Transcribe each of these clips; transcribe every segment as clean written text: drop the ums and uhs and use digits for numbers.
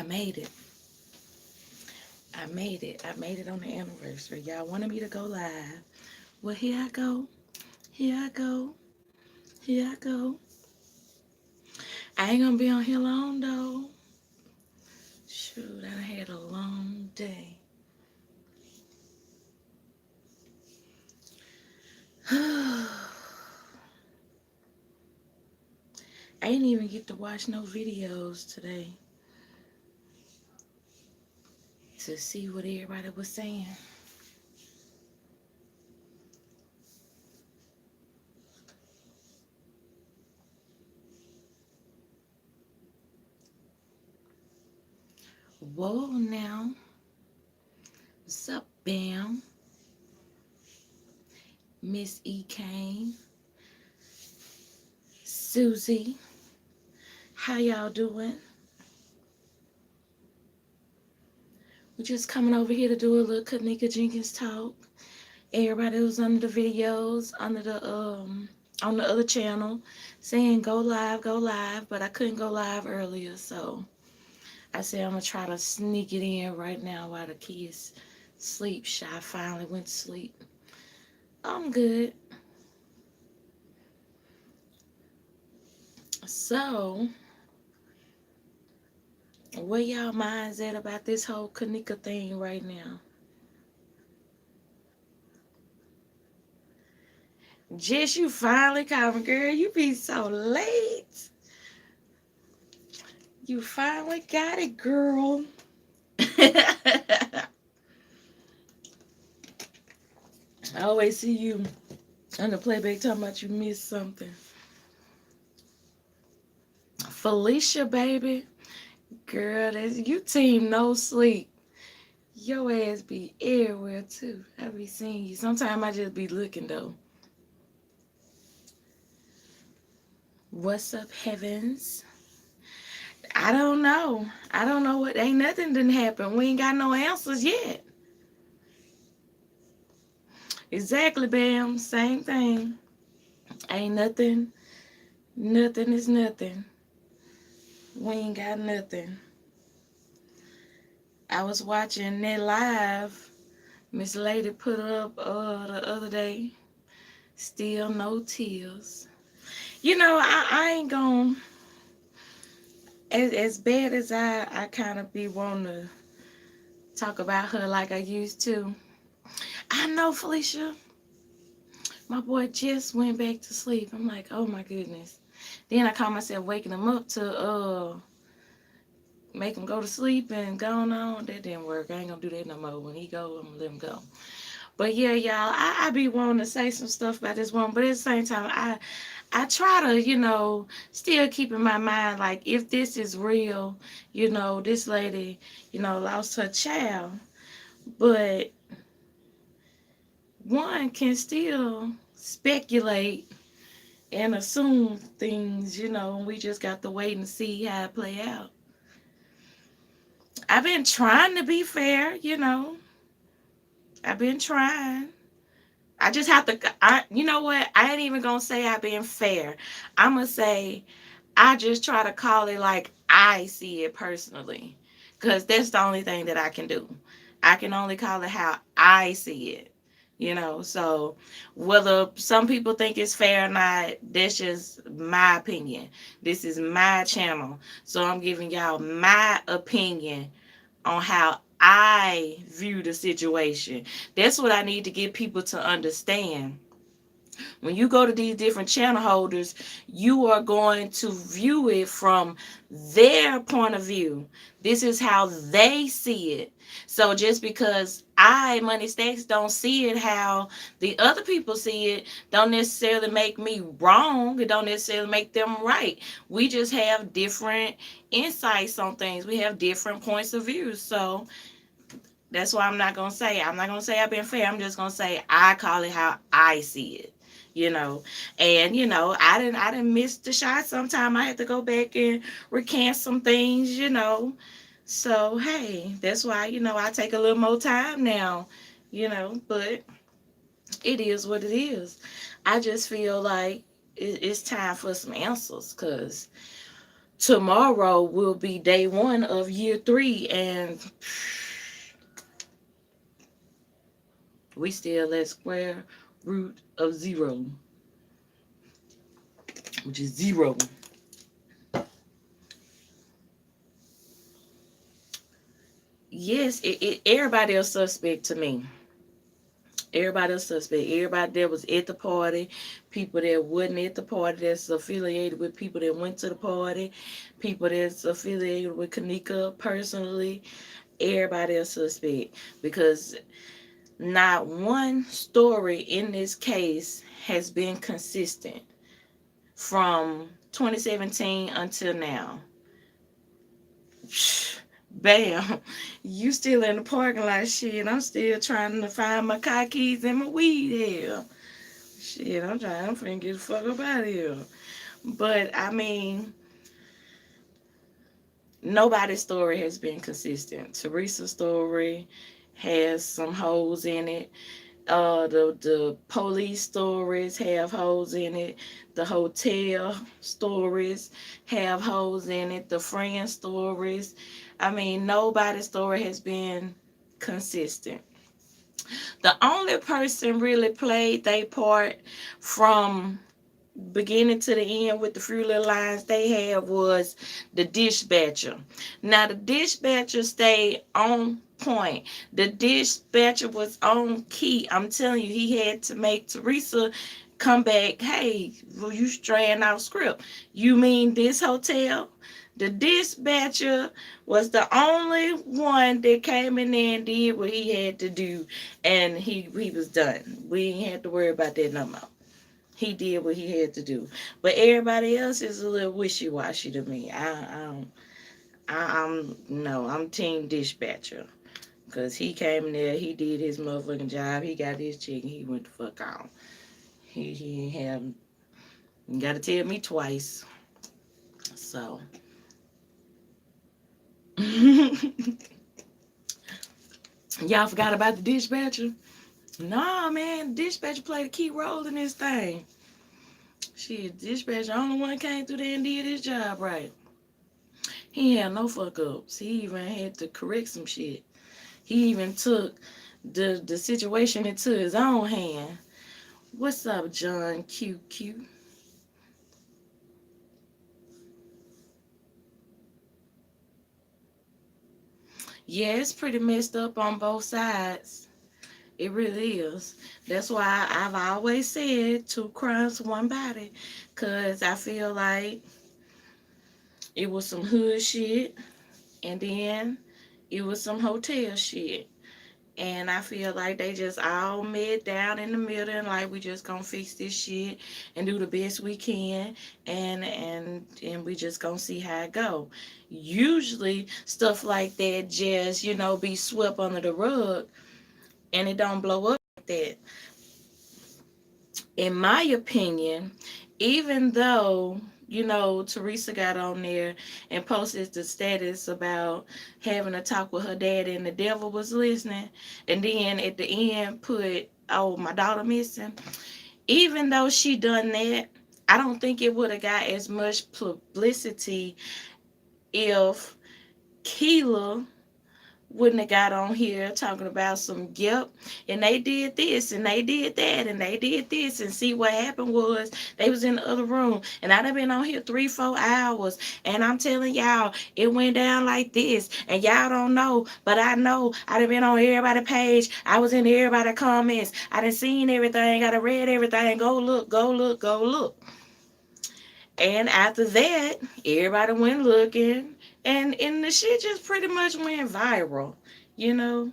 made it. I made it. I made it on the anniversary. Y'all wanted me to go live. Well, here I go. Here I go. Here I go. I ain't gonna be on here long though. Shoot, I had a long day. I ain't even get to watch no videos today to see what everybody was saying. Whoa now. What's up, Bam? Miss E. Kane. Susie. How y'all doing? We're just coming over here to do a little Kenneka Jenkins talk. Everybody was under the videos, under the on the other channel, saying go live, but I couldn't go live earlier, so I said I'm gonna try to sneak it in right now while the kids sleep. Shy finally went to sleep. I'm good. So, where y'all minds at about this whole Kenneka thing right now? Jess, you finally called me, girl. You be so late. You finally got it, girl. I always see you on the playback talking about you missed something. Felicia, baby. Girl, you team no sleep. Your ass be everywhere, too. I be seeing you. Sometimes I just be looking, though. What's up, heavens? I don't know. I don't know what. Ain't nothing didn't happen. We ain't got no answers yet. Exactly, Bam. Same thing. Ain't nothing. Nothing is nothing. We ain't got nothing. I was watching that live Miss Lady put up the other day. Still no tears. You know, I ain't gonna, as bad as I kind of be wanting to talk about her like I used to. I know, Felicia, my boy just went back to sleep. I'm like, oh my goodness. Then I caught myself waking him up to make him go to sleep and going on. That didn't work. I ain't gonna do that no more. When he go, I'm gonna let him go. But yeah, y'all, I be wanting to say some stuff about this woman, but at the same time, I try to, still keep in my mind, like, if this is real, this lady, lost her child. But one can still speculate and assume things, and we just got to wait and see how it play out. I've been trying to be fair, I've been trying. I just have to, you know what? I ain't even going to say I've been fair. I'm going to say I just try to call it like I see it personally. Because that's the only thing that I can do. I can only call it how I see it. So whether some people think it's fair or not, that's just my opinion. This is my channel. So I'm giving y'all my opinion on how I view the situation. That's what I need to get people to understand. When you go to these different channel holders, you are going to view it from their point of view. This is how they see it. So just because Money Stacks, don't see it how the other people see it, don't necessarily make me wrong. It don't necessarily make them right. We just have different insights on things. We have different points of view. So that's why I'm not going to say I've been fair. I'm just going to say I call it how I see it. And I didn't miss the shot. Sometime I had to go back and recant some things, So hey, that's why I take a little more time now, but it is what it is. I just feel like it's time for some answers, because tomorrow will be day one of year three, and we still at square root of zero, which is zero. Yes, everybody else suspect to me. Everybody else suspect. Everybody that was at the party, people that wasn't at the party that's affiliated with people that went to the party, people that's affiliated with Kenneka personally, everybody else suspect. Because not one story in this case has been consistent from 2017 until now. Bam, you still in the parking lot, shit. I'm still trying to find my car keys and my weed here. Shit, I'm finna get the fuck up out of here. But I mean, nobody's story has been consistent. Teresa's story has some holes in it. The police stories have holes in it. The hotel stories have holes in it. The friend stories. I mean, nobody's story has been consistent. The only person really played their part from beginning to the end with the few little lines they had was the dispatcher. Now the dispatcher stayed on point. The dispatcher was on key. I'm telling you, he had to make Teresa come back. Hey, well, you straying off script. You mean this hotel? The dispatcher was the only one that came in there and did what he had to do, and he was done. We ain't had to worry about that no more. He did what he had to do. But everybody else is a little wishy washy to me. I'm no, I'm team dispatcher. Cause he came in there, he did his motherfucking job, he got his check, and he went the fuck on. He had you gotta tell me twice. So y'all forgot about the dispatcher? Nah, man, the dispatcher played a key role in this thing. Shit, dispatcher, the only one came through there and did his job right. He had no fuck ups. He even had to correct some shit. He even took the situation into his own hand. What's up, John QQ? Yeah, it's pretty messed up on both sides. It really is. That's why I've always said two crimes, one body. Cause I feel like it was some hood shit, and then it was some hotel shit. And I feel like they just all met down in the middle and like we just gonna fix this shit and do the best we can, and we just gonna see how it go. Usually stuff like that just, be swept under the rug and it don't blow up like that. In my opinion, even though Teresa got on there and posted the status about having a talk with her dad and the devil was listening, and then at the end put, "Oh, my daughter missing." Even though she done that, I don't think it would have got as much publicity if Keela wouldn't have got on here talking about some, yep, and they did this and they did that and they did this, and see what happened was they was in the other room and I'd have been on here 3-4 hours and I'm telling y'all it went down like this and y'all don't know, but I know. I'd have been on everybody's page, I was in everybody's comments, I done seen everything, I done read everything. Go look, go look, go look. And after that, everybody went looking, and the shit just pretty much went viral, you know,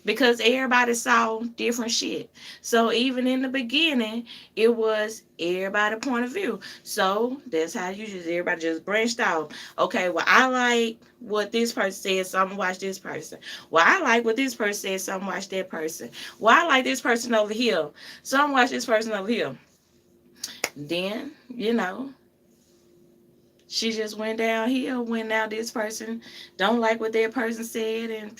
because everybody saw different shit. So even in the beginning, it was everybody point of view. So that's how you just everybody just branched out. Okay, well I like what this person said, so I'm gonna watch this person. Well, I like what this person said, so I'm gonna watch that person. Well, I like this person over here, so I'm gonna watch this person over here. Then, she just went downhill when now this person don't like what that person said and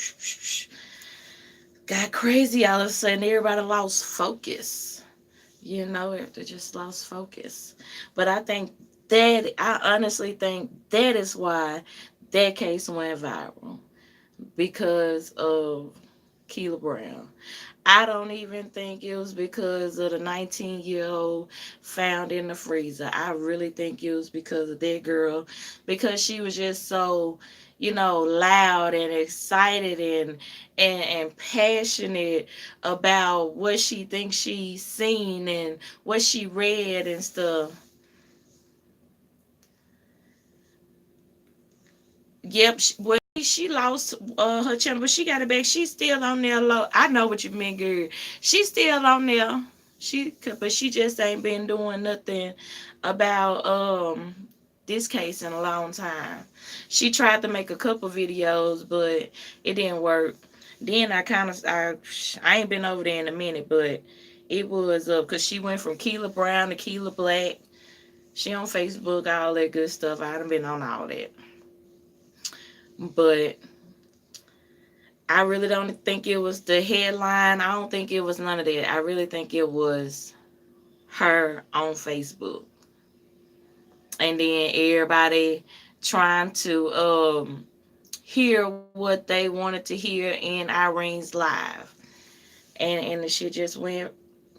got crazy all of a sudden. Everybody lost focus. They just lost focus. But I think That I honestly think that is why that case went viral, because of Keela Brown. I don't even think it was because of the 19-year-old found in the freezer. I really think it was because of that girl, because she was just so, loud and excited and passionate about what she thinks she's seen and what she read and stuff. Yep. Well, she lost her channel, but she got it back. She's still on there. Low. I know what you mean, girl. She's still on there. But she just ain't been doing nothing about this case in a long time. She tried to make a couple videos, but it didn't work. Then I ain't been over there in a minute, but it was up because she went from Keela Brown to Keela Black. She on Facebook, all that good stuff. I done been on all that. But I really don't think it was the headline. I don't think it was none of that. I really think it was her on Facebook. And then everybody trying to hear what they wanted to hear in Irene's live. And the shit just went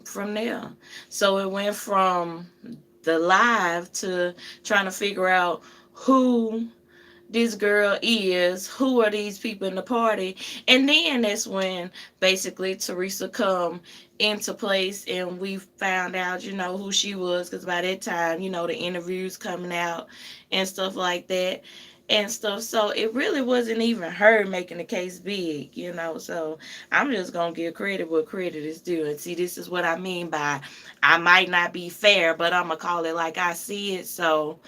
from there. So it went from the live to trying to figure out who this girl is, who are these people in the party. And then that's when basically Teresa come into place and we found out, who she was, because by that time, the interviews coming out and stuff like that and stuff. So it really wasn't even her making the case big, so I'm just gonna give credit what credit is due. And see, this is what I mean by I might not be fair, but I'm gonna call it like I see it. So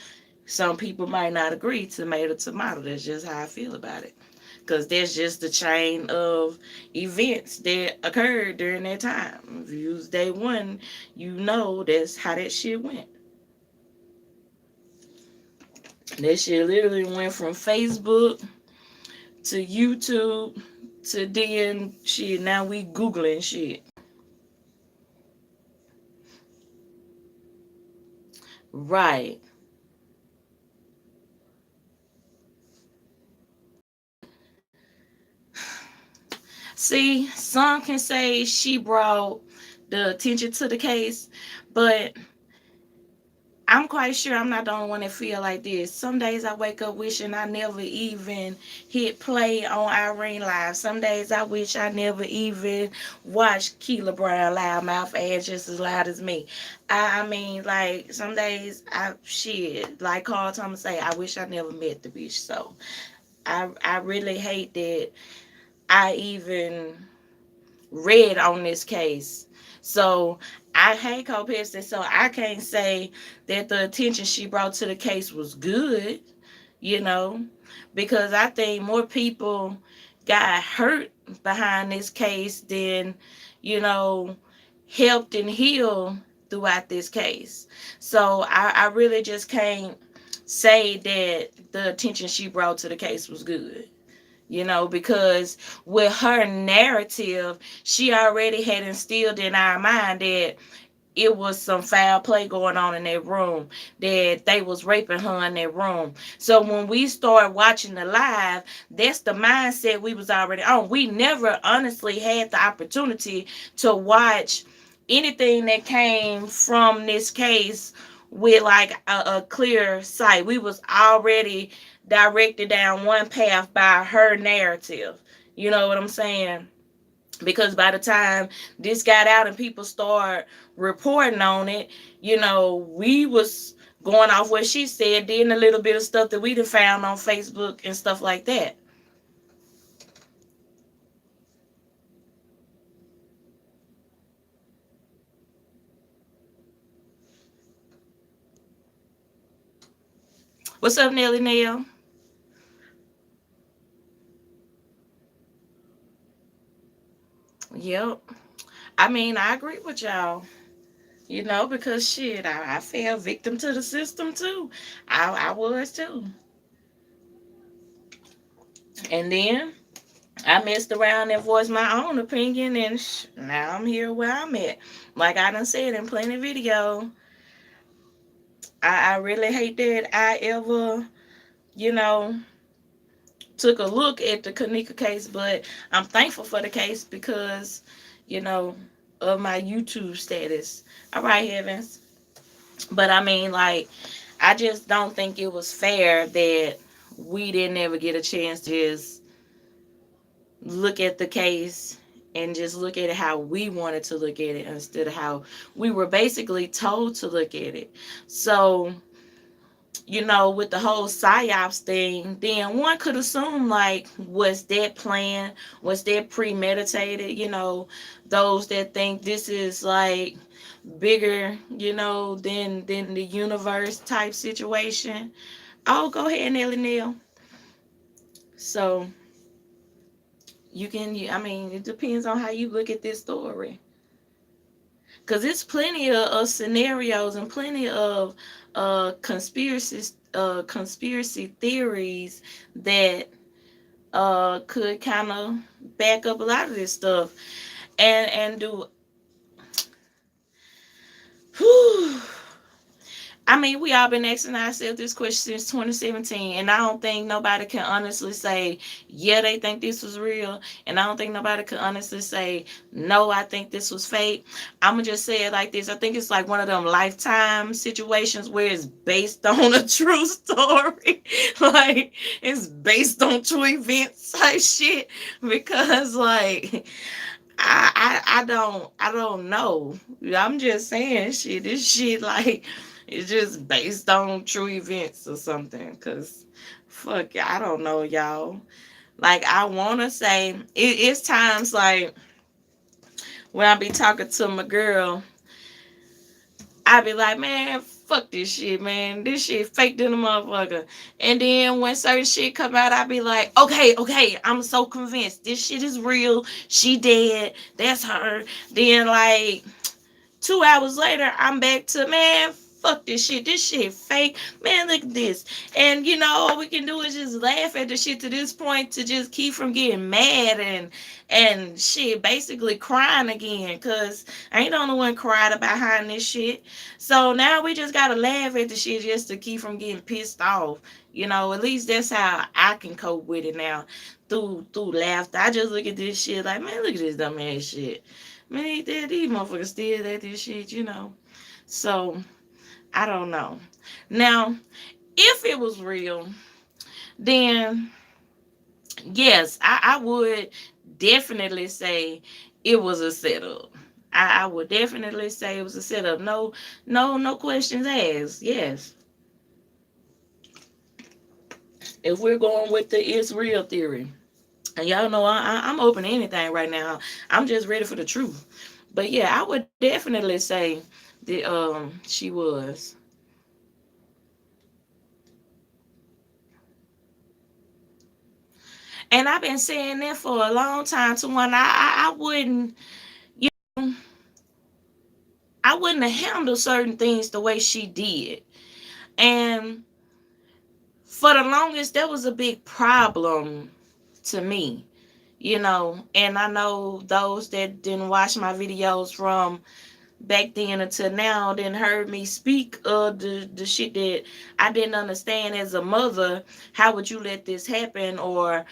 some people might not agree, tomato tomato. That's just how I feel about it, because that's just the chain of events that occurred during that time. If you was day one, that's how that shit went. That shit literally went from Facebook to YouTube to then shit. Now we Googling shit. Right. See, some can say she brought the attention to the case, but I'm quite sure I'm not the only one that feel like this. Some days I wake up wishing I never even hit play on Irene Live. Some days I wish I never even watched Keela Brown loudmouth ass just as loud as me. I mean, like, some days like Carl Thomas say, I wish I never met the bitch. So I really hate that I even read on this case. So I hate co-pastor, so I can't say that the attention she brought to the case was good, you know, because I think more people got hurt behind this case than, you know, helped and healed throughout this case. So I really just can't say that the attention she brought to the case was good, because with her narrative, she already had instilled in our mind that it was some foul play going on in that room, that they was raping her in that room. So when we started watching the live, that's the mindset we was already on. We never honestly had the opportunity to watch anything that came from this case with like a clear sight. We was already directed down one path by her narrative. You know what I'm saying? Because by the time this got out and people start reporting on it, we was going off what she said, then a little bit of stuff that we done found on Facebook and stuff like that. What's up, Nelly Nail? Yep. I mean, I agree with y'all. Because shit, I fell victim to the system too. I was too. And then I messed around and voiced my own opinion, and now I'm here where I'm at. Like I done said in plenty video, I really hate that I ever, you know, took a look at the Kenneka case, but I'm thankful for the case because, you know, of my YouTube status. All right, Heavens. But I mean, like, I just don't think it was fair that we didn't ever get a chance to just look at the case and just look at it how we wanted to look at it instead of how we were basically told to look at it. So, with the whole psyops thing, then one could assume, like, was that planned? Was that premeditated? Those that think this is like bigger, than the universe type situation. Oh, go ahead, Nelly Neal. So I mean, it depends on how you look at this story. Because it's plenty of scenarios and plenty of conspiracy theories that could kind of back up a lot of this stuff and do. Whew, I mean, we all been asking ourselves this question since 2017, and I don't think nobody can honestly say, yeah, they think this was real, and I don't think nobody can honestly say, no, I think this was fake. I'm gonna just say it like this. I think it's like one of them lifetime situations where it's based on a true story, like it's based on true events type shit, because like I don't know. I'm just saying shit. This shit like it's just based on true events or something. Cause fuck, I don't know, y'all. Like I wanna say it's times like when I be talking to my girl, I be like, man, fuck this shit, man. This shit fake than a motherfucker. And then when certain shit come out, I be like, okay, I'm so convinced this shit is real. She dead. That's her. Then like 2 hours later, I'm back to, man, fuck this shit. This shit fake. Man, look at this. And all we can do is just laugh at the shit to this point to just keep from getting mad and shit, basically crying again. Cause I ain't the only one cried about behind this shit. So now we just gotta laugh at the shit just to keep from getting pissed off. At least that's how I can cope with it now. Through laughter. I just look at this shit like, man, look at this dumb ass shit. Man, these motherfuckers still at this shit. So, I don't know. Now, if it was real, then yes, I would definitely say it was a setup. I would definitely say it was a setup. No, no, no questions asked. Yes. If we're going with the it's real theory. And y'all know I'm open to anything right now. I'm just ready for the truth. But yeah, I would definitely say that she was. And I've been saying that for a long time to one. I wouldn't, you know, I wouldn't have handled certain things the way she did. And for the longest, that was a big problem to me. And I know those that didn't watch my videos from back then until now then heard me speak of the shit that I didn't understand as a mother. How would you let this happen, or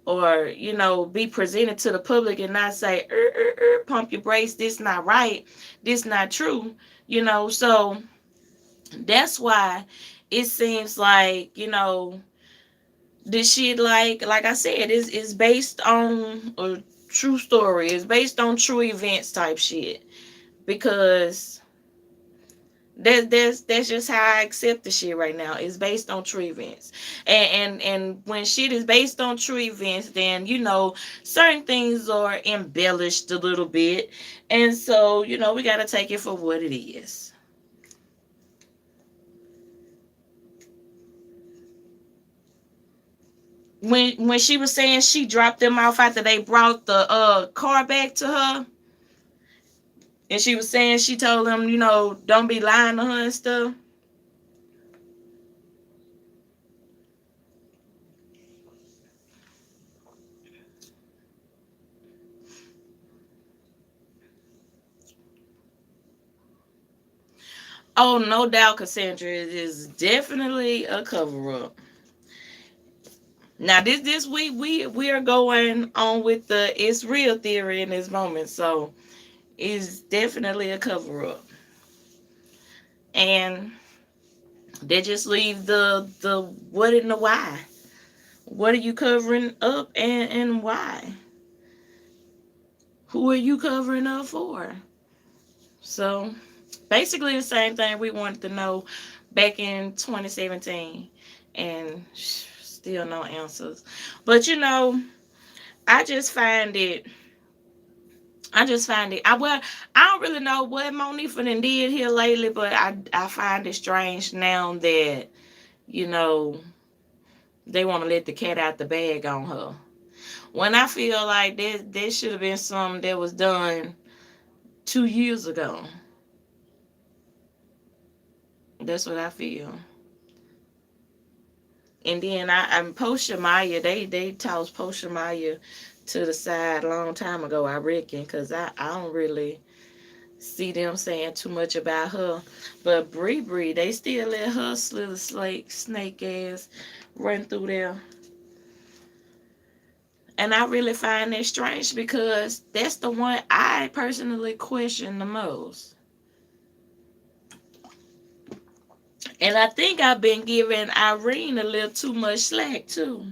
be presented to the public and not say pump your brakes, this not right, this not true. So that's why it seems like this shit, like I said, is based on a true story. It's based on true events type shit, because that's just how I accept the shit right now. It's based on true events, and when shit is based on true events, then certain things are embellished a little bit, and so we got to take it for what it is. When she was saying she dropped them off after they brought the car back to her, and she was saying she told them, don't be lying to her and stuff. Oh, no doubt, Cassandra, it is definitely a cover up. Now, this week we are going on with the it's real theory in this moment, so it's definitely a cover up, and they just leave the what and the why. What are you covering up, and why? Who are you covering up for? So basically the same thing we wanted to know back in 2017, and still no answers. But I just find it. I just find it. I don't really know what Monifa done did here lately, but I find it strange now that you know they want to let the cat out the bag on her. When I feel like this should have been something that was done 2 years ago. That's what I feel. And then I'm Posha Maya. They tossed Posha Maya to the side a long time ago, I reckon, because I don't really see them saying too much about her. But Bree, they still let her little snake ass run through there. And I really find that strange because that's the one I personally question the most. And I think I've been giving Irene a little too much slack too.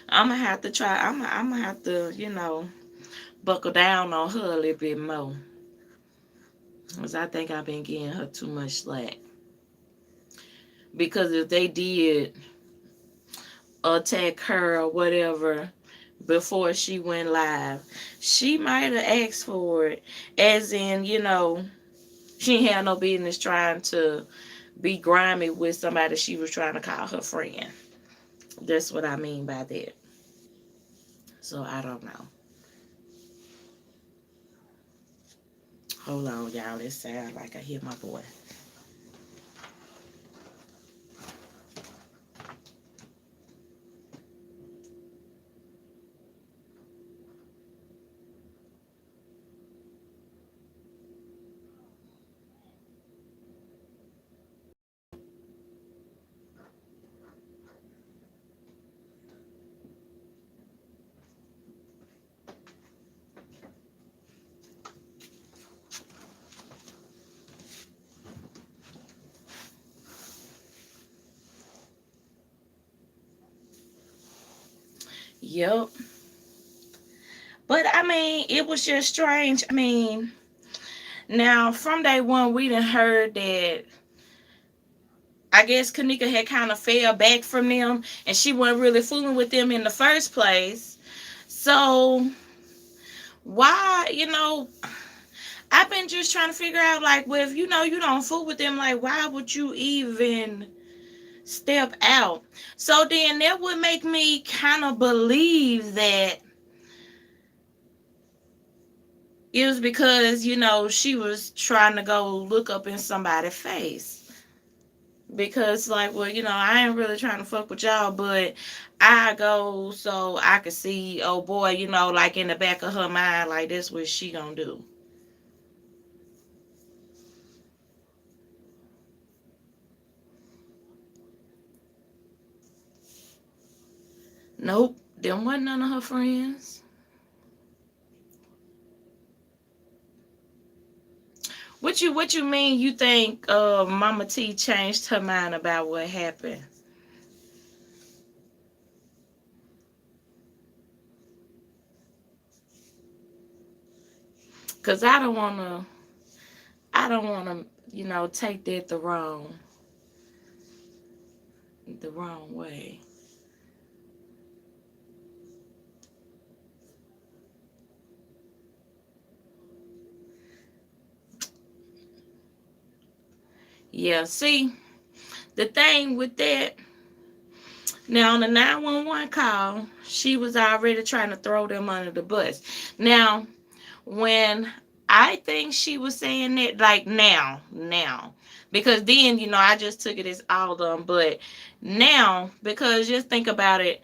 I'm gonna have to try. I'm gonna have to, buckle down on her a little bit more, because I think I've been giving her too much slack. Because if they did attack her or whatever before she went live, she might have asked for it. As in, she ain't had no business trying to be grimy with somebody she was trying to call her friend. That's what I mean by that. So I don't know. Hold on, y'all. It sounds like I hear my boy. Yep. But I mean, it was just strange. I mean, now from day one, we done heard that I guess Kenneka had kind of fell back from them, and she wasn't really fooling with them in the first place. So why, I've been just trying to figure out, like, well, if you don't fool with them, like, why would you even step out? So then that would make me kind of believe that it was because, she was trying to go look up in somebody's face. Because, like, well, I ain't really trying to fuck with y'all, but I go so I could see, oh boy, like in the back of her mind, like, that's what she gonna do. Nope, them wasn't none of her friends. What you mean you think Mama T changed her mind about what happened? Cause I don't wanna, take that the wrong way. Yeah, see, the thing with that, now on the 911 call, she was already trying to throw them under the bus. Now, when I think she was saying that, like, now, because then, I just took it as all of them, but now, because just think about it,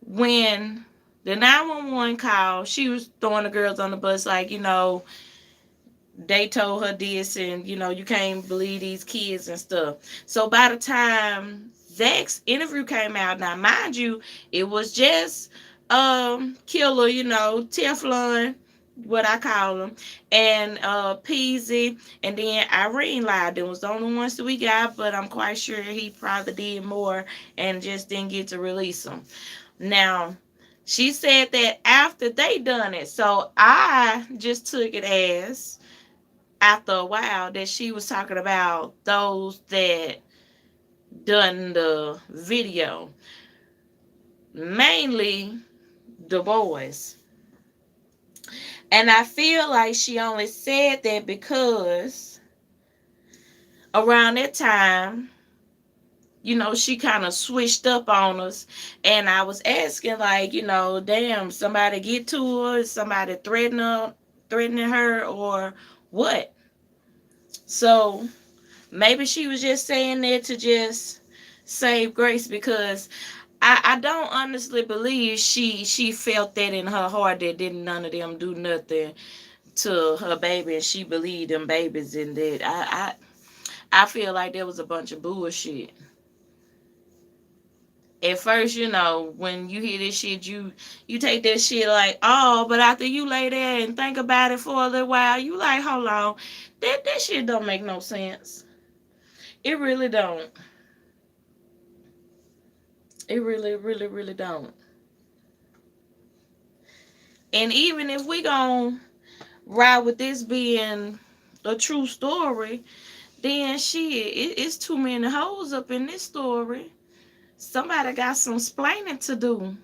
when the 911 call, she was throwing the girls on the bus, like, they told her this, and you can't believe these kids and stuff. So by the time Zach's interview came out, now mind you, it was just Killer, Teflon, what I call them, and Peasy, and then Irene lied. Them was the only ones that we got, but I'm quite sure he probably did more and just didn't get to release them. Now, she said that after they done it, so I just took it as after a while that she was talking about those that done the video, mainly the boys. And I feel like she only said that because around that time, she kind of switched up on us. And I was asking, like, damn, somebody get to her, somebody threatening her, or what? So maybe she was just saying that to just save grace, because I don't honestly believe she felt that in her heart that didn't none of them do nothing to her baby, and she believed them babies, and that I feel like there was a bunch of bullshit. At first, when you hear this shit, you take that shit like, oh, but after you lay there and think about it for a little while, you like, hold on, that shit don't make no sense. It really don't. It really, really, really don't. And even if we gon' ride with this being a true story, then shit, it's too many holes up in this story. Somebody got some splaining to do.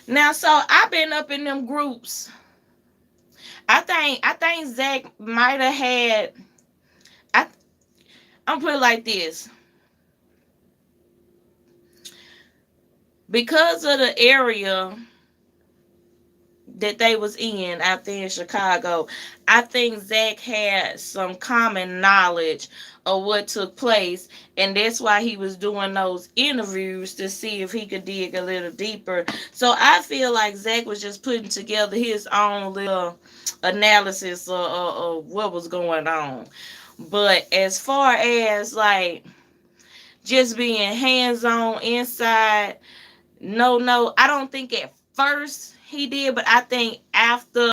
Now, so I've been up in them groups. I think Zach might have had. I I'm put it like this, because of the area that they was in out there in Chicago. I think Zach had some common knowledge of what took place, and that's why he was doing those interviews to see if he could dig a little deeper. So I feel like Zach was just putting together his own little analysis of what was going on. But as far as like just being hands on inside, no, I don't think at first he did, but I think after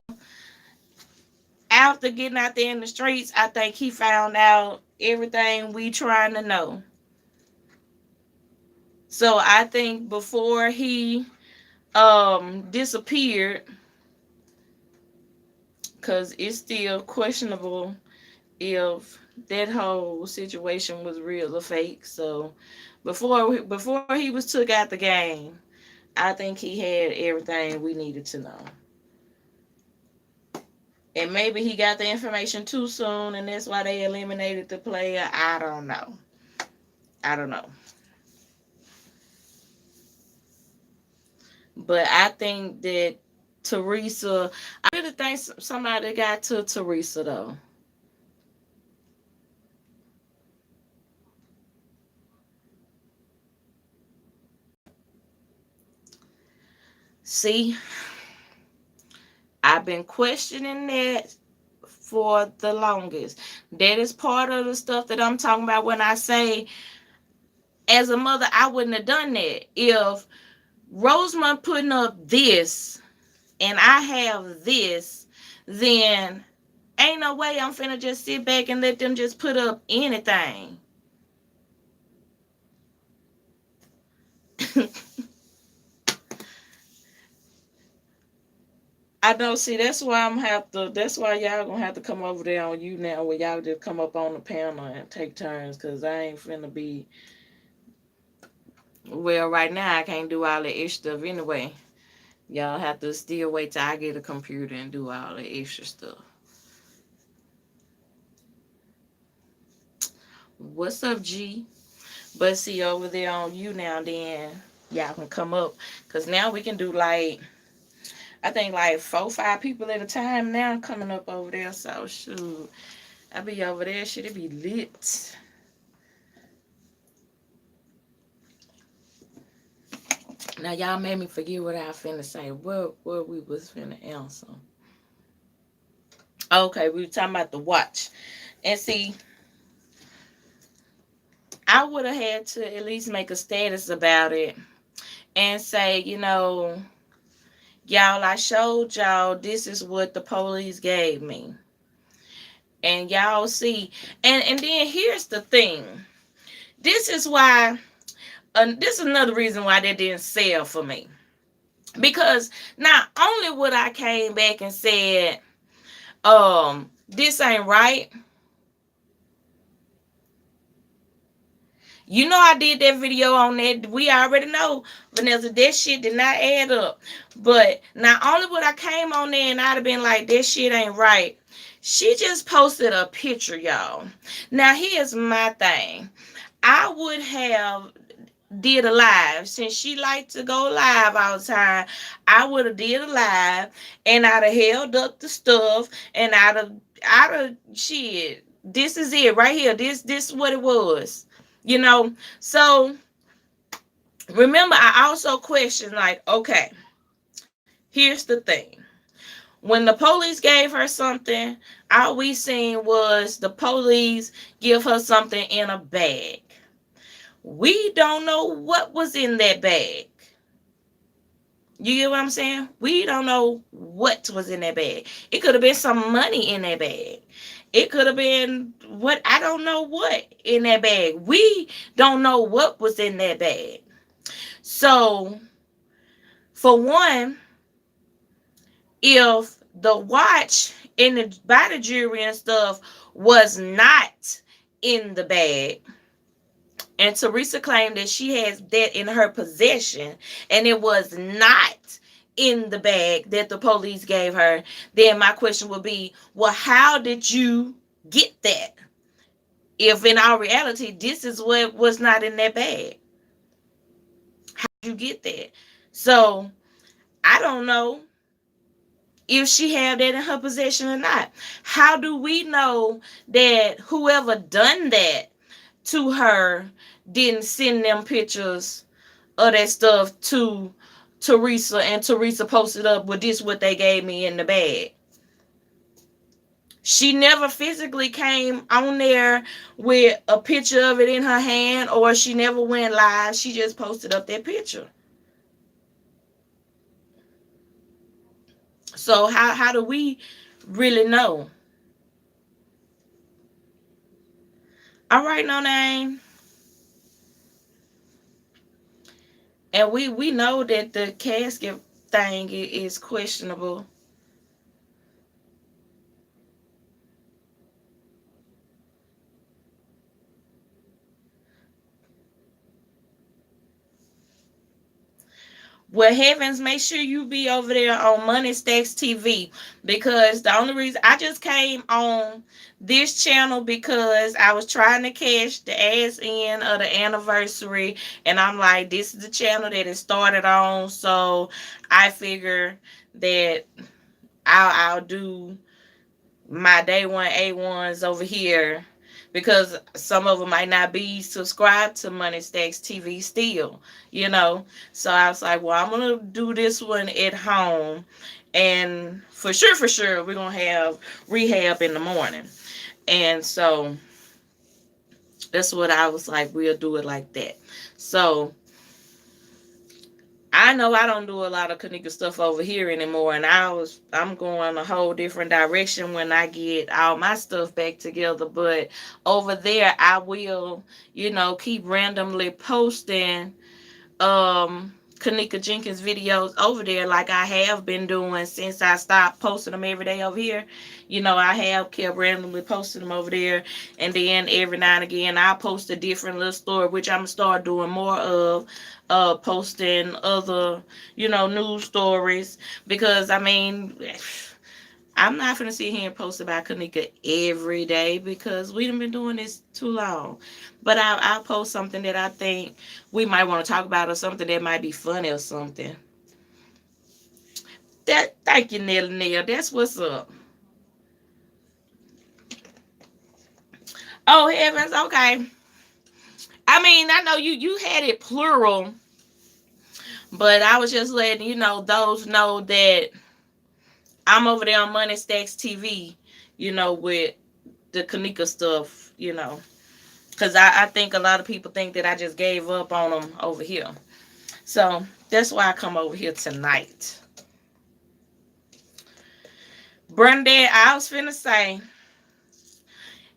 getting out there in the streets, I think he found out everything we trying to know. So I think before he disappeared, because it's still questionable if that whole situation was real or fake. So before he was took out the game, I think he had everything we needed to know. And maybe he got the information too soon, and that's why they eliminated the player. I don't know. I don't know. But I think that Teresa, I really think somebody got to Teresa, though. See, I've been questioning that for the longest. That is part of the stuff that I'm talking about when I say, as a mother, I wouldn't have done that. If Rosamund putting up this and I have this, then ain't no way I'm finna just sit back and let them just put up anything. I don't see. That's why y'all gonna have to come over there on you now, where y'all just come up on the panel and take turns, cause I ain't finna be. Well, right now I can't do all the extra stuff anyway. Y'all have to still wait till I get a computer and do all the extra stuff. What's up, G? But see over there on you now, then y'all can come up, cause now we can do like, I think like 4, 5 people at a time now coming up over there. So shoot, I be over there. Shit, it be lit. Now y'all made me forget what I finna say. What we was finna answer. Okay, we were talking about the watch. And see, I would have had to at least make a status about it and say, y'all, I showed y'all this is what the police gave me. And y'all see, and then here's the thing. This is why, this is another reason why that didn't sell for me. Because not only would I came back and said, this ain't right. I did that video on that. We already know, Vanessa, that shit did not add up. But not only would I came on there and I'd have been like, that shit ain't right. She just posted a picture, y'all. Now, here's my thing. I would have did a live since she liked to go live all the time. I would have did a live and I'd have held up the stuff and I'd have shit. This is it right here. This is what it was. So remember, I also questioned, like, okay, here's the thing. When the police gave her something, all we seen was the police give her something in a bag. We don't know what was in that bag. You get what I'm saying? We don't know what was in that bag. It could have been some money in that bag. It could have been I don't know what in that bag. We don't know what was in that bag. So, for one, if the watch by the jewelry and stuff was not in the bag, and Teresa claimed that she has that in her possession, and it was not in the bag that the police gave her, then my question would be, well, how did you get that? If in our reality, this is what was not in that bag. How did you get that? So, I don't know if she had that in her possession or not. How do we know that whoever done that to her didn't send them pictures of that stuff to Teresa, and Teresa posted up with this what they gave me in the bag? She never physically came on there with a picture of it in her hand, or she never went live. She just posted up that picture. So how do we really know? All right, no name. And we know that the casket thing is questionable. Well, heavens, make sure you be over there on Money Stacks TV, because the only reason I just came on this channel because I was trying to cash the ads in of the anniversary, and I'm like, this is the channel that it started on, so I figure that I'll do my day one A1s over here, because some of them might not be subscribed to Money Stacks TV still, you know. So I was like, well, I'm gonna do this one at home, and for sure, we're gonna have rehab in the morning, and so that's what I was like. We'll do it like that. So I know I don't do a lot of Kenneka stuff over here anymore, and I'm going a whole different direction when I get all my stuff back together. But over there, I will, keep randomly posting Kenneka Jenkins videos over there, like I have been doing since I stopped posting them every day over here. I have kept randomly posting them over there, and then every now and again I'll post a different little story, which I'm gonna start doing more of, posting other, news stories, because I mean, I'm not gonna sit here and post about Kenneka every day, because we done been doing this too long. But I'll post something that I think we might want to talk about, or something that might be funny or something. Thank you, Nelly Nail. That's what's up. Oh heavens, okay. I mean, I know you had it plural, But I was just letting those know that I'm over there on Money Stacks TV, with the Kenneka stuff, because I think a lot of people think that I just gave up on them over here. So that's why I come over here tonight. Bernadette, I was finna say,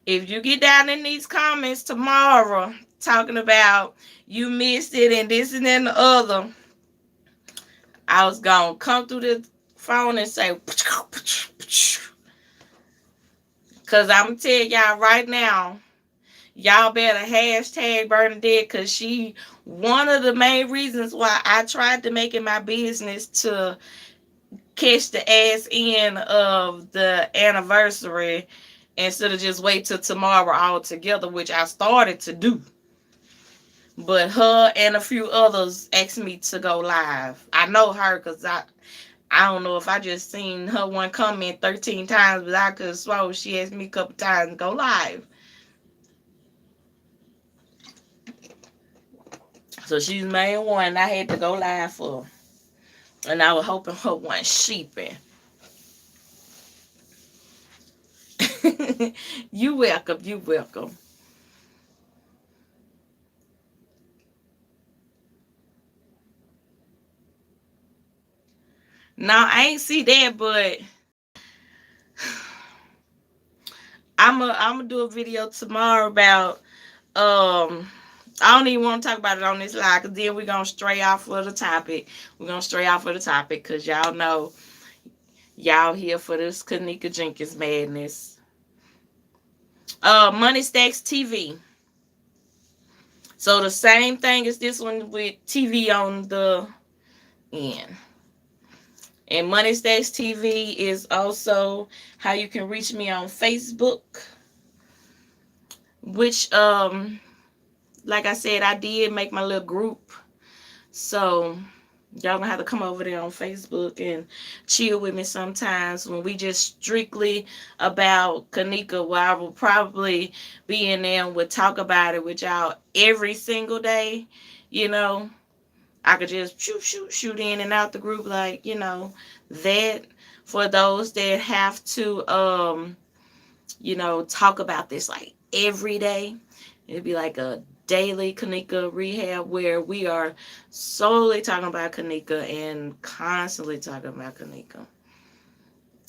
if you get down in these comments tomorrow talking about you missed it and this and then the other, I was gonna come through the phone and say, because I'm gonna tell y'all right now, y'all better hashtag Bernadette, because she one of the main reasons why I tried to make it my business to catch the ass end of the anniversary instead of just wait till tomorrow altogether, which I started to do. But her and a few others asked me to go live. I know her because I don't know if I just seen her one comment 13 times, but I could have sworn she asked me a couple times to go live. So she's the main one I had to go live for. And I was hoping her one sheeping. You welcome, you welcome. Now I ain't see that, but I'm gonna do a video tomorrow about I don't even want to talk about it on this live because then we're gonna stray off of the topic. We're gonna stray off of the topic because y'all know y'all here for this Kenneka Jenkins madness. Money Stacks TV. So the same thing as this one with TV on the end. And Money Stacks TV is also how you can reach me on Facebook, which like I said, I did make my little group. So y'all gonna have to come over there on Facebook and chill with me sometimes when we just strictly about Kenneka, where I will probably be in there and would talk about it with y'all every single day. I could just shoot in and out the group like, that for those that have to talk about this like every day. It'd be like a daily Kenneka Rehab where we are solely talking about Kenneka and constantly talking about Kenneka.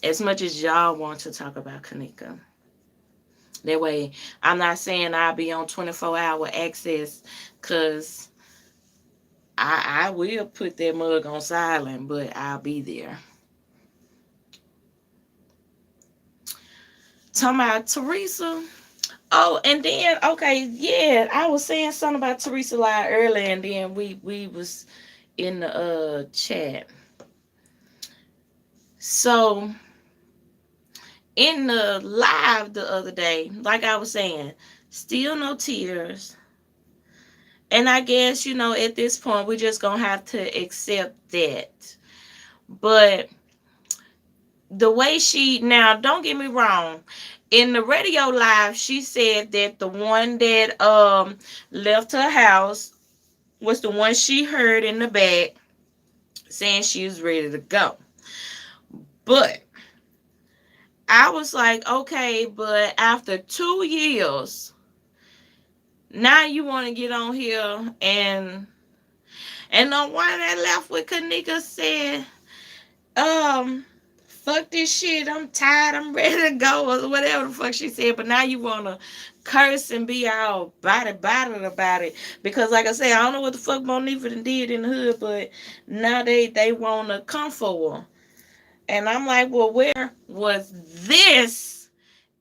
As much as y'all want to talk about Kenneka. That way, I'm not saying I'll be on 24-hour access because I will put that mug on silent, but I'll be there. Talking about Teresa. Oh, and then, okay, yeah, I was saying something about Teresa live earlier, and then we was in the chat. So, in the live the other day, like I was saying, still no tears. And I guess, at this point, we're just going to have to accept that. But the way now, don't get me wrong. In the radio live, she said that the one that left her house was the one she heard in the back saying she was ready to go. But I was like, okay, but after 2 years, now you want to get on here and the one that left with Kenneka said, fuck this shit, I'm tired, I'm ready to go, or whatever the fuck she said. But now you want to curse and be all body about it. Because like I said, I don't know what the fuck Monifa did in the hood, but now they want to come for her. And I'm like, well, where was this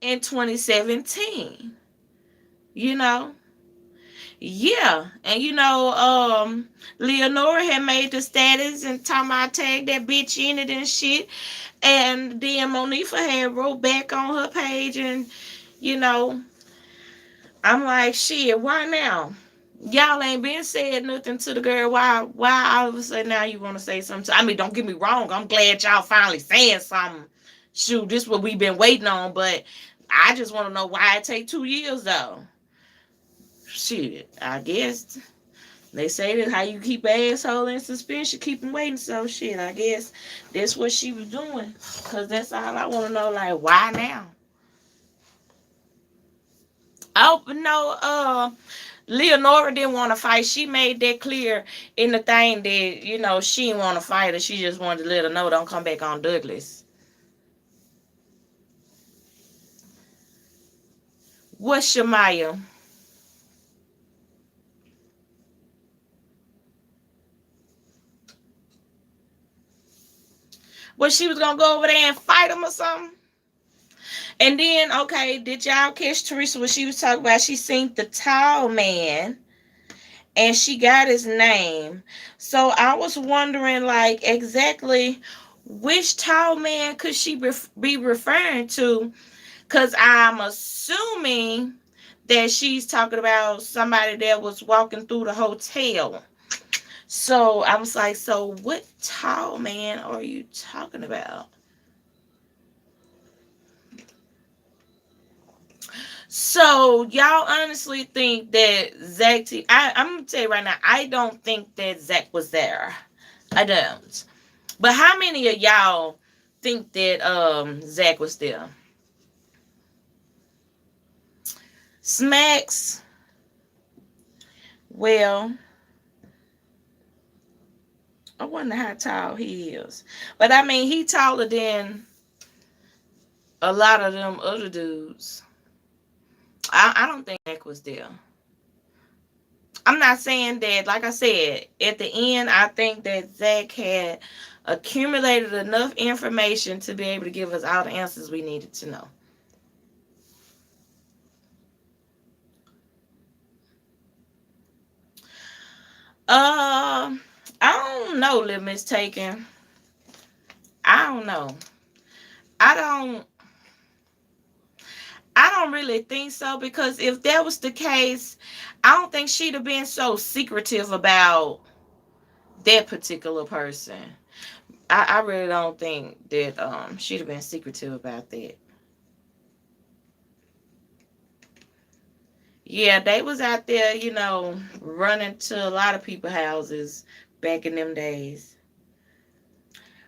in 2017? Yeah. And Leonora had made the status and talking about tag that bitch in it and shit. And then Monifa had wrote back on her page and, I'm like, shit, why now? Y'all ain't been saying nothing to the girl. Why all of a sudden now you want to say something? I mean, don't get me wrong. I'm glad y'all finally saying something. Shoot, this is what we've been waiting on. But I just want to know why it take 2 years, though. Shit, I guess They say that how you keep an asshole in suspension, keep them waiting. So shit, I guess that's what she was doing. Cause that's all I want to know. Like, why now? Oh no, Leonora didn't want to fight. She made that clear in the thing that she didn't want to fight her. She just wanted to let her know don't come back on Douglas. What's Shamaya? What, she was gonna go over there and fight him or something? And then, okay, did y'all catch Teresa when she was talking about she seen the tall man and she got his name? So I was wondering, like, exactly which tall man could she be referring to? Because I'm assuming that she's talking about somebody that was walking through the hotel. So I was like, so what tall man are you talking about? So y'all honestly think that Zach? I'm gonna tell you right now, I don't think that Zach was there. I don't. But how many of y'all think that Zach was there? Smacks. Well, I wonder how tall he is. But I mean, he taller than a lot of them other dudes. I don't think Zach was there. I'm not saying that, like I said, at the end, I think that Zach had accumulated enough information to be able to give us all the answers we needed to know. I don't know, Limits Taken. I don't know. I don't. I don't really think so, because if that was the case, I don't think she'd have been so secretive about that particular person. I really don't think that she'd have been secretive about that. Yeah, they was out there, running to a lot of people's houses back in them days.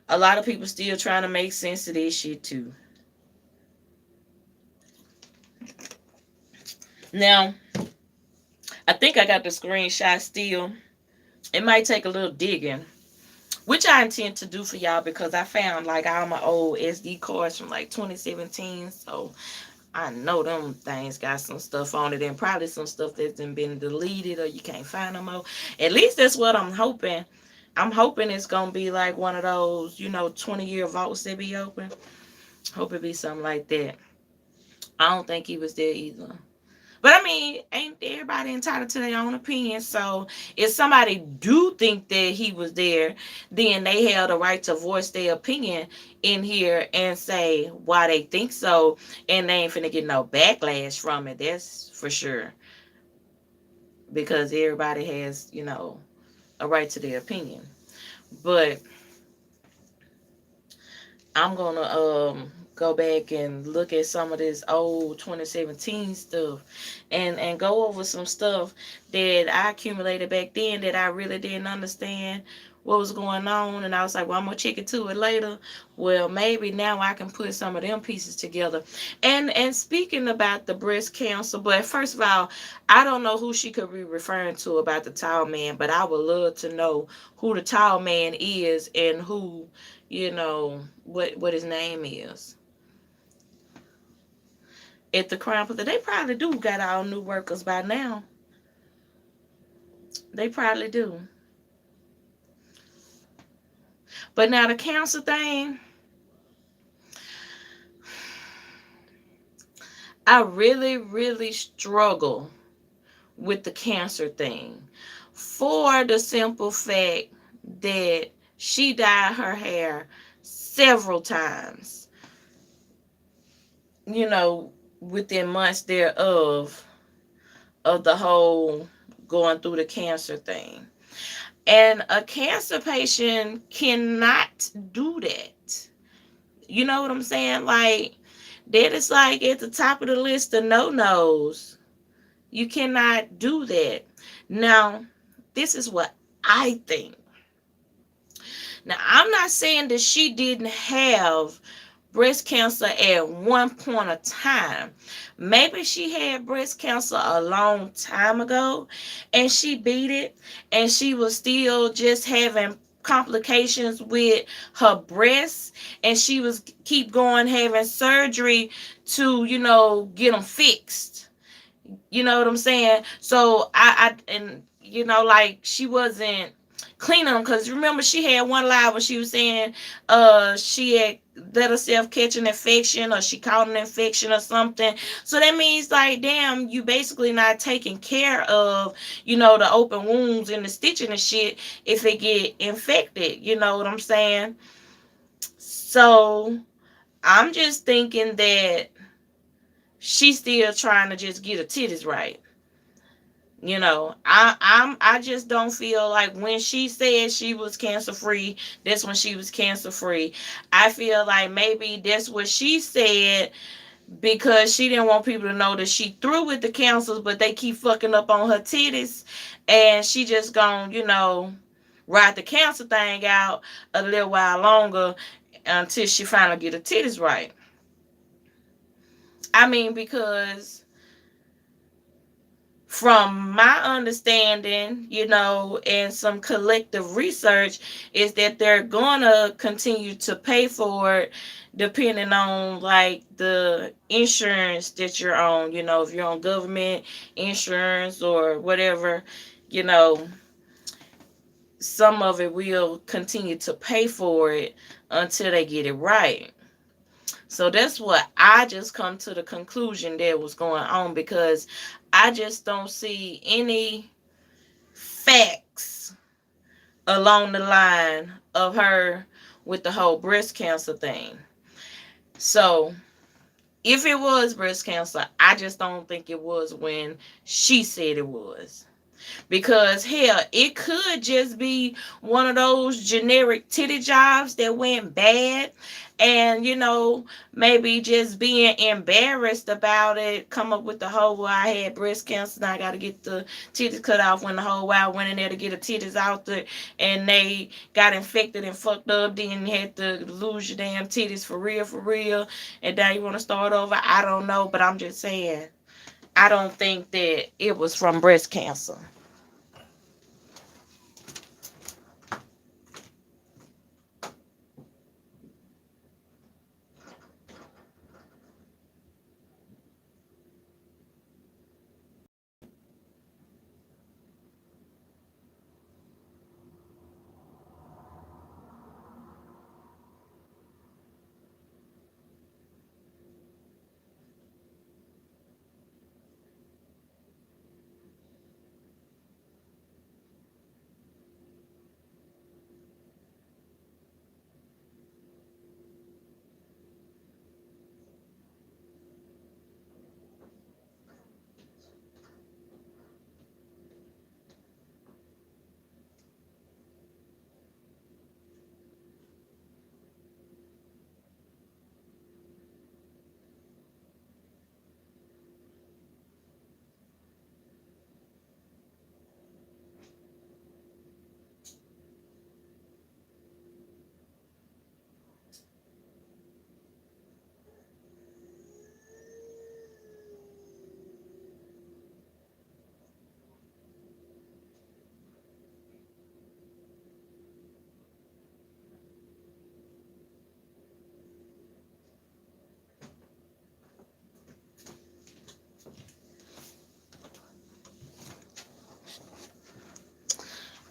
A lot of people still trying to make sense of this shit too. Now, I think I got the screenshot still. It might take a little digging, which I intend to do for y'all, because I found like all my old SD cards from like 2017. So I know them things got some stuff on it, and probably some stuff that's been deleted or you can't find no more. At least that's what I'm hoping. I'm hoping it's gonna be like one of those, 20-year vaults that be open. Hope it be something like that. I don't think he was there either. But I mean, ain't everybody entitled to their own opinion? So if somebody do think that he was there, then they have the right to voice their opinion in here and say why they think so, and they ain't finna get no backlash from it. That's for sure, because everybody has, a right to their opinion. But I'm gonna go back and look at some of this old 2017 stuff, and go over some stuff that I accumulated back then that I really didn't understand what was going on, and I was like, well, I'm gonna check into it later. Well, maybe now I can put some of them pieces together. And speaking about the breast cancer, but first of all, I don't know who she could be referring to about the tall man, but I would love to know who the tall man is, and who, what his name is. At the Crown Plaza, they probably do got all new workers by now. They probably do. But now the cancer thing, I really, really struggle with the cancer thing, for the simple fact that she dyed her hair several times, within months thereof, of the whole going through the cancer thing. And a cancer patient cannot do that. You know what I'm saying? Like, that is like at the top of the list of no-nos. You cannot do that. Now, This is what I think. Now, I'm not saying that she didn't have breast cancer at one point of time. Maybe she had breast cancer a long time ago and she beat it, and she was still just having complications with her breasts, and she was keep going having surgery to, get them fixed. You know what I'm saying? So and like, she wasn't cleaning them, because remember she had one live where she was saying she had let herself catch an infection, or she caught an infection or something. So that means, like, damn, you basically not taking care of, the open wounds and the stitching and shit if they get infected. You know what I'm saying? So I'm just thinking that she's still trying to just get her titties right. I just don't feel like when she said she was cancer free, that's when she was cancer free. I feel like maybe that's what she said because she didn't want people to know that she through with the cancers, but they keep fucking up on her titties, and she just gonna, ride the cancer thing out a little while longer until she finally get her titties right. I mean, because from my understanding, and some collective research, is that they're gonna continue to pay for it depending on, like, the insurance that you're on. If you're on government insurance or whatever, you know, some of it will continue to pay for it until they get it right. So that's what I just come to the conclusion that was going on, because I just don't see any facts along the line of her with the whole breast cancer thing. So if it was breast cancer, I just don't think it was when she said it was. Because hell, it could just be one of those generic titty jobs that went bad, and maybe just being embarrassed about it, come up with the whole, well, I had breast cancer, now I got to get the titties cut off, when the whole wild went in there to get the titties out there, and they got infected and fucked up, then you had to lose your damn titties for real, and now you want to start over. I don't know, but I'm just saying, I don't think that it was from breast cancer.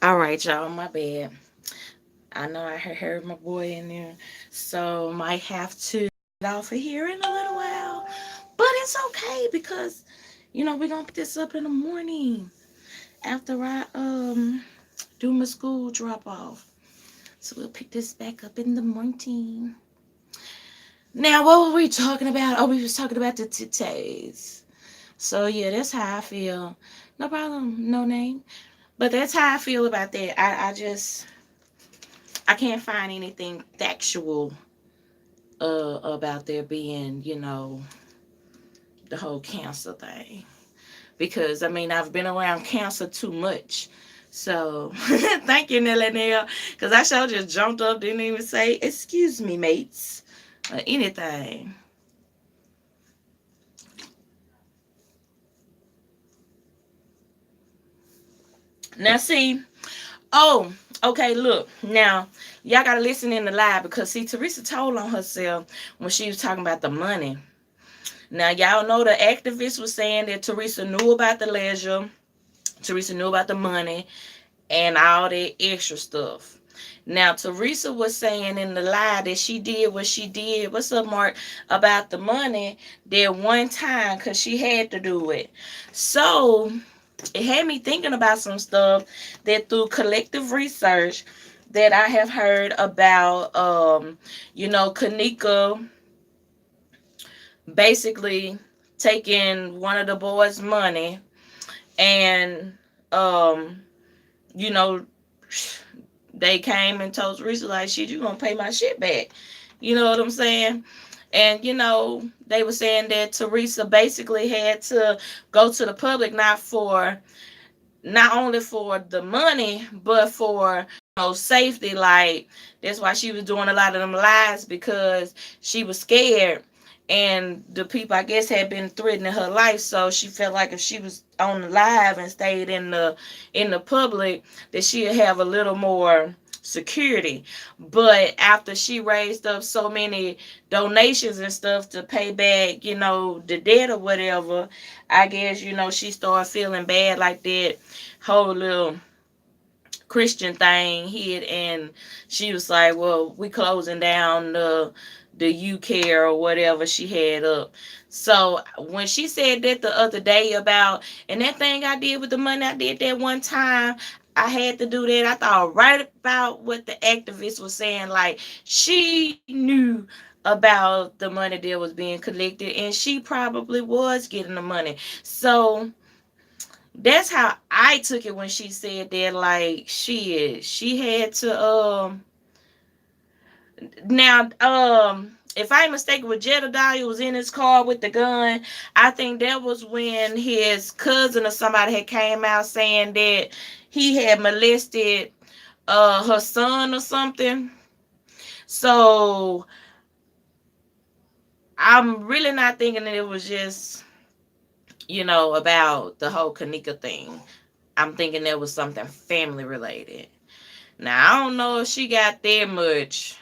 All right, y'all, my bad. I know I heard my boy in there, so might have to get off of here in a little while. But it's okay, because we're gonna put this up in the morning after I do my school drop off. So we'll pick this back up in the morning. Now, what were we talking about? Oh, we was talking about the titties. So yeah, that's how I feel. No problem, no name. But that's how I feel about that. I can't find anything factual about there being, the whole cancer thing. Because I mean, I've been around cancer too much. So thank you, Nelly Nell, because I sure just jumped up, didn't even say excuse me, mates, or anything. Now see, oh, okay, look. Now, y'all gotta listen in the live because see, Teresa told on herself when she was talking about the money. Now, y'all know the activist was saying that Teresa knew about the leisure, Teresa knew about the money, and all that extra stuff. Now, Teresa was saying in the live that she did what she did. What's up, Mark? About the money that one time because she had to do it. So, it had me thinking about some stuff that through collective research that I have heard about, Kenneka basically taking one of the boys' money and, um, you know, they came and told Teresa, like, shit, you gonna pay my shit back. You know what I'm saying? And, they were saying that Teresa basically had to go to the public not only for the money, but for safety. Like that's why she was doing a lot of them lies because she was scared, and the people I guess had been threatening her life. So she felt like if she was on the live and stayed in the public, that she'd have a little more security. But after she raised up so many donations and stuff to pay back, the debt or whatever, I guess, she started feeling bad like that whole little Christian thing hit, and she was like, well, we closing down the you care or whatever she had up. So when she said that the other day about, and that thing I did with the money I did that one time, I had to do that. I thought right about what the activist was saying. Like she knew about the money that was being collected, and she probably was getting the money. So that's how I took it when she said that. Like she had to now if I ain't mistaken, with Jedediah was in his car with the gun. I think that was when his cousin or somebody had came out saying that he had molested her son or something. So I'm really not thinking that it was just about the whole Kenneka thing. I'm thinking that was something family related. Now I don't know if she got that much.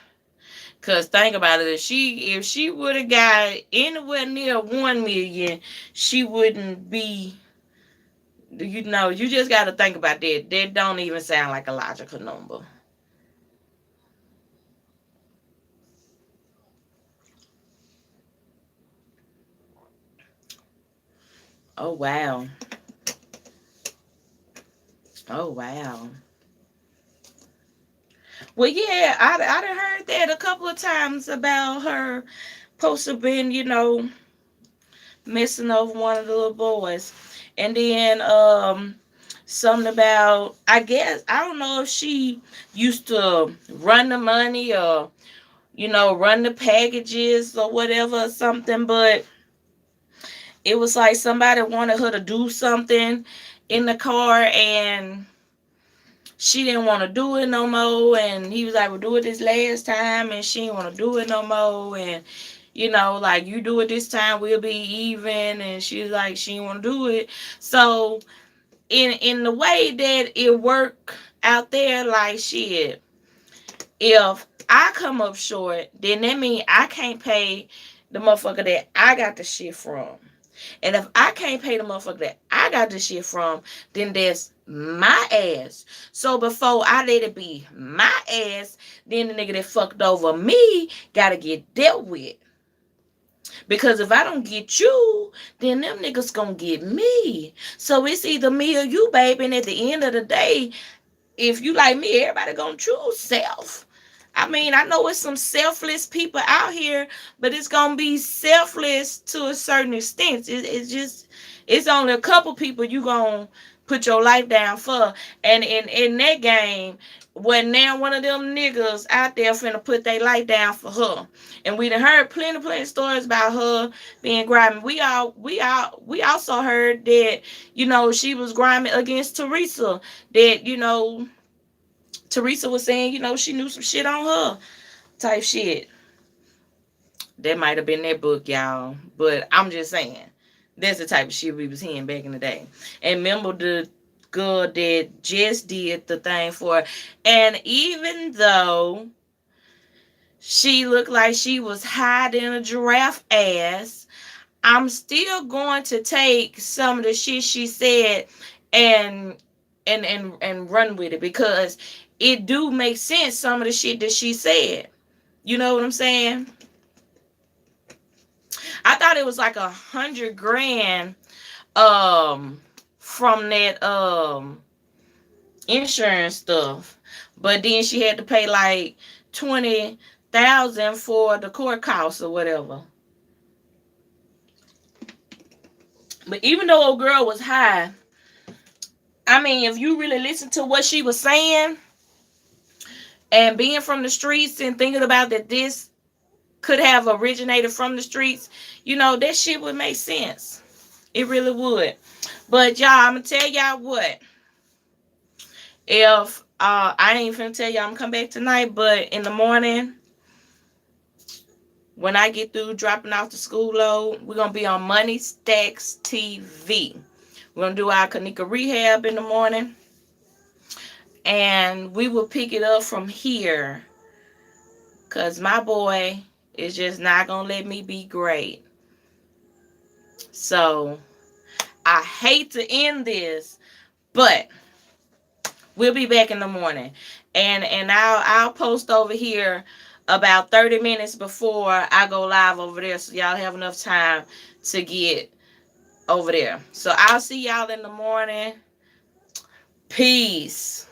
Cause think about it, if she would have got anywhere near 1 million, she wouldn't be. You just got to think about that. That don't even sound like a logical number. Oh wow. Oh wow. Well, yeah, I done heard that a couple of times about her supposed to have been, messing over one of the little boys. And then something about, I guess, I don't know if she used to run the money or run the packages or whatever or something, but it was like somebody wanted her to do something in the car, and she didn't want to do it no more, and he was like, we'll do it this last time, and she didn't want to do it no more, and like, you do it this time, we'll be even. And she was like, she didn't want to do it. So in the way that it worked out there, like, shit, if I come up short, then that means I can't pay the motherfucker that I got the shit from. And if I can't pay the motherfucker that I got the shit from, then that's my ass. So before I let it be my ass, then the nigga that fucked over me gotta get dealt with. Because if I don't get you, then them niggas gonna get me. So it's either me or you, baby. And at the end of the day, if you like me, everybody gonna choose self. I mean, I know it's some selfless people out here, but it's gonna be selfless to a certain extent. It's only a couple people you gonna put your life down for. And in that game, When now one of them niggas out there finna put their life down for her. And we done heard plenty stories about her being grimy. We also heard that, she was grimy against Teresa. That, Teresa was saying, she knew some shit on her type shit. That might have been that book, y'all. But I'm just saying. That's the type of shit we was hearing back in the day. And remember the girl that just did the thing for her. And even though she looked like she was hiding a giraffe ass, I'm still going to take some of the shit she said and and run with it, because it do make sense, some of the shit that she said. You know what I'm saying? I thought it was like 100 grand from that insurance stuff. But then she had to pay like 20,000 for the court costs or whatever. But even though old girl was high, I mean, if you really listen to what she was saying, and being from the streets and thinking about that this could have originated from the streets, that shit would make sense. It really would. But y'all, I'm gonna tell y'all what. If I ain't finna tell y'all I'm come back tonight, but in the morning, when I get through dropping off the school load, we're gonna be on Money Stacks TV. We're gonna do our Kenneka Rehab in the morning, and we will pick it up from here, cause my boy is just not gonna let me be great. So I hate to end this, but we'll be back in the morning, and I'll post over here about 30 minutes before I go live over there, so y'all have enough time to get over there. So I'll see y'all in the morning. Peace.